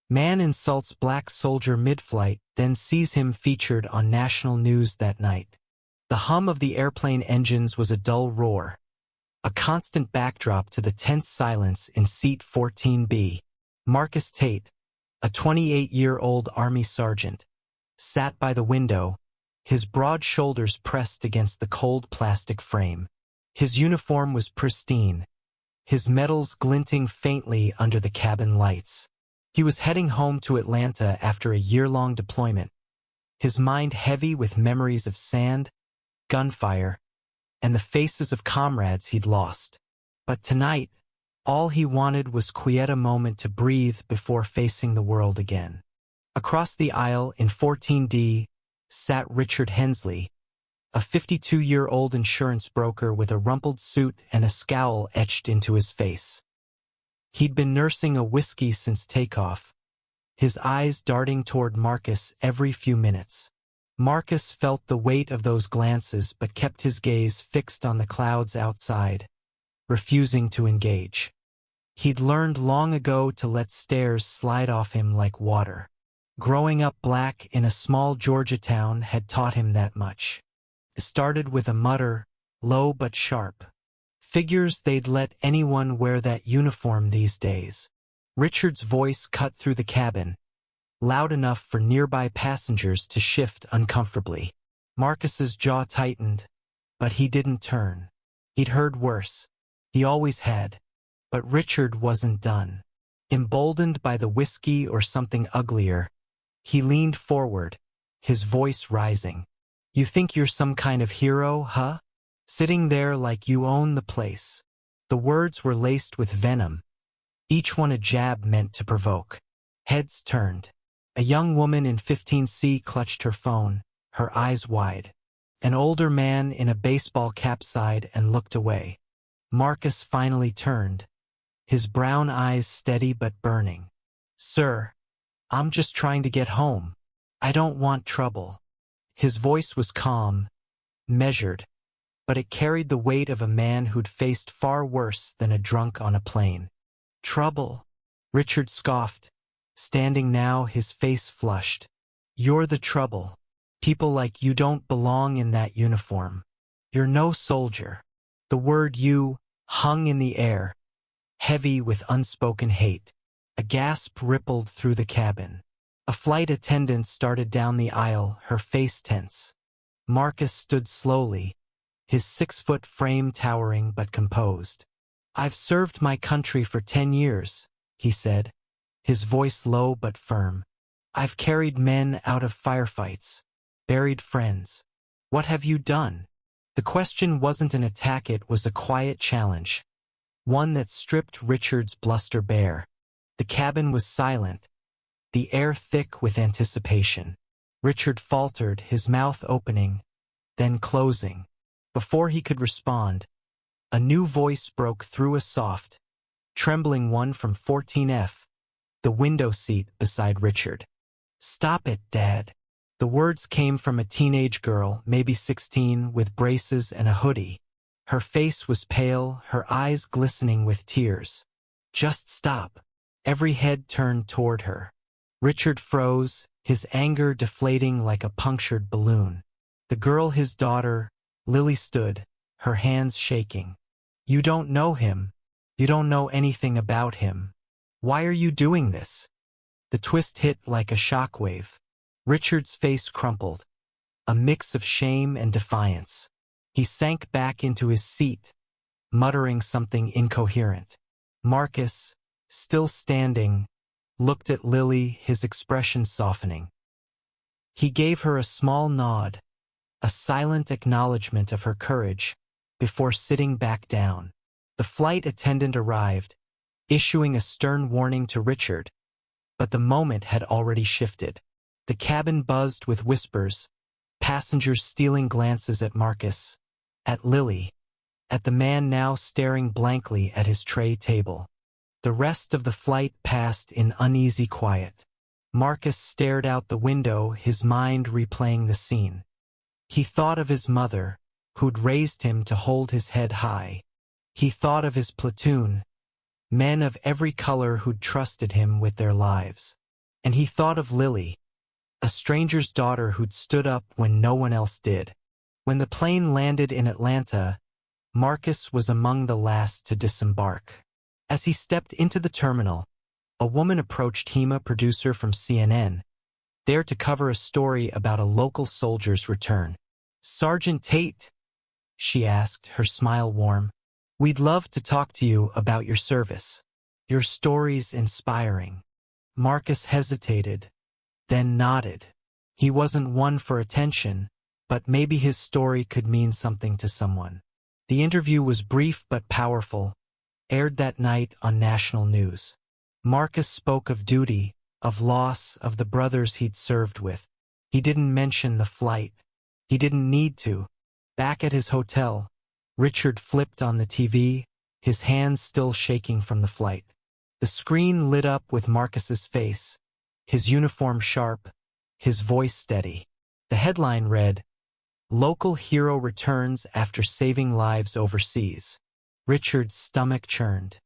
Man insults black soldier mid-flight, then sees him featured on national news that night. The hum of the airplane engines was a dull roar, a constant backdrop to the tense silence in seat 14B. Marcus Tate, a 28-year-old Army sergeant, sat by the window, his broad shoulders pressed against the cold plastic frame. His uniform was pristine, his medals glinting faintly under the cabin lights. He was heading home to Atlanta after a year-long deployment, his mind heavy with memories of sand, gunfire, and the faces of comrades he'd lost. But tonight, all he wanted was quiet, a moment to breathe before facing the world again. Across the aisle in 14D sat Richard Hensley, a 52-year-old insurance broker with a rumpled suit and a scowl etched into his face. He'd been nursing a whiskey since takeoff, his eyes darting toward Marcus every few minutes. Marcus felt the weight of those glances but kept his gaze fixed on the clouds outside, refusing to engage. He'd learned long ago to let stares slide off him like water. Growing up black in a small Georgia town had taught him that much. It started with a mutter, low but sharp. Figures they'd let anyone wear that uniform these days. Richard's voice cut through the cabin, loud enough for nearby passengers to shift uncomfortably. Marcus's jaw tightened, but he didn't turn. He'd heard worse. He always had. But Richard wasn't done. Emboldened by the whiskey or something uglier, he leaned forward, his voice rising. "You think you're some kind of hero, huh? Sitting there like you own the place." The words were laced with venom, each one a jab meant to provoke. Heads turned. A young woman in 15C clutched her phone, her eyes wide. An older man in a baseball cap sighed and looked away. Marcus finally turned, his brown eyes steady but burning. "Sir, I'm just trying to get home. I don't want trouble." His voice was calm, measured, but it carried the weight of a man who'd faced far worse than a drunk on a plane. "Trouble?" Richard scoffed, standing now, his face flushed. "You're the trouble. People like you don't belong in that uniform. You're no soldier." The word "you" hung in the air, heavy with unspoken hate. A gasp rippled through the cabin. A flight attendant started down the aisle, her face tense. Marcus stood slowly, his 6-foot frame towering but composed. "I've served my country for 10 years, he said, his voice low but firm. "I've carried men out of firefights, buried friends. What have you done?" The question wasn't an attack, it was a quiet challenge, one that stripped Richard's bluster bare. The cabin was silent, the air thick with anticipation. Richard faltered, his mouth opening, then closing. Before he could respond, a new voice broke through, a soft, trembling one from 14F, the window seat beside Richard. "Stop it, Dad." The words came from a teenage girl, maybe 16, with braces and a hoodie. Her face was pale, her eyes glistening with tears. "Just stop." Every head turned toward her. Richard froze, his anger deflating like a punctured balloon. The girl, his daughter, Lily, stood, her hands shaking. "You don't know him. You don't know anything about him. Why are you doing this?" The twist hit like a shockwave. Richard's face crumpled, a mix of shame and defiance. He sank back into his seat, muttering something incoherent. Marcus, still standing, looked at Lily, his expression softening. He gave her a small nod, a silent acknowledgement of her courage, before sitting back down. The flight attendant arrived, issuing a stern warning to Richard, but the moment had already shifted. The cabin buzzed with whispers, passengers stealing glances at Marcus, at Lily, at the man now staring blankly at his tray table. The rest of the flight passed in uneasy quiet. Marcus stared out the window, his mind replaying the scene. He thought of his mother, who'd raised him to hold his head high. He thought of his platoon, men of every color who'd trusted him with their lives. And he thought of Lily, a stranger's daughter who'd stood up when no one else did. When the plane landed in Atlanta, Marcus was among the last to disembark. As he stepped into the terminal, a woman approached Hema, producer from CNN, there to cover a story about a local soldier's return. "Sergeant Tate," she asked, her smile warm, "we'd love to talk to you about your service. Your story's inspiring." Marcus hesitated, then nodded. He wasn't one for attention, but maybe his story could mean something to someone. The interview was brief but powerful, aired that night on national news. Marcus spoke of duty, of loss, of the brothers he'd served with. He didn't mention the flight. He didn't need to. Back at his hotel, Richard flipped on the TV, his hands still shaking from the flight. The screen lit up with Marcus's face, his uniform sharp, his voice steady. The headline read, "Local hero returns after saving lives overseas." Richard's stomach churned.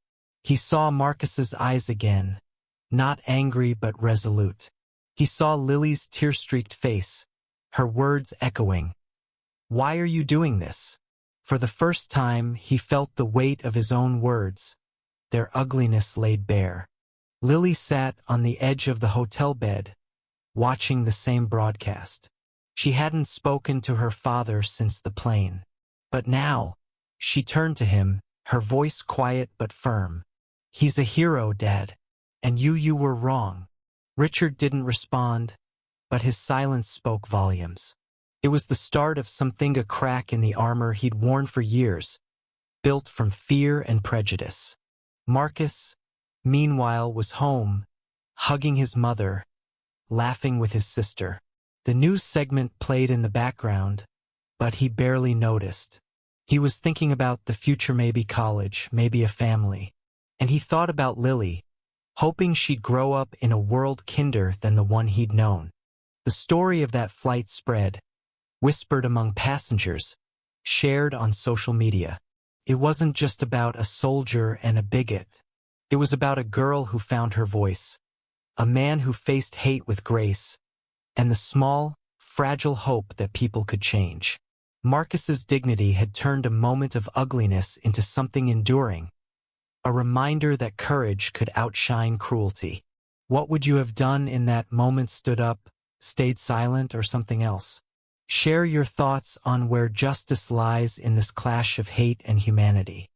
He saw Marcus's eyes again, not angry but resolute. He saw Lily's tear-streaked face, her words echoing, "Why are you doing this?" For the first time, he felt the weight of his own words, their ugliness laid bare. Lily sat on the edge of the hotel bed, watching the same broadcast. She hadn't spoken to her father since the plane. But now, she turned to him, her voice quiet but firm. "He's a hero, Dad. And you were wrong." Richard didn't respond, but his silence spoke volumes. It was the start of something, a crack in the armor he'd worn for years, built from fear and prejudice. Marcus, meanwhile, was home, hugging his mother, laughing with his sister. The news segment played in the background, but he barely noticed. He was thinking about the future, maybe college, maybe a family. And he thought about Lily, hoping she'd grow up in a world kinder than the one he'd known. The story of that flight spread, whispered among passengers, shared on social media. It wasn't just about a soldier and a bigot. It was about a girl who found her voice, a man who faced hate with grace, and the small, fragile hope that people could change. Marcus's dignity had turned a moment of ugliness into something enduring, a reminder that courage could outshine cruelty. What would you have done in that moment? Stood up, stayed silent, or something else? Share your thoughts on where justice lies in this clash of hate and humanity.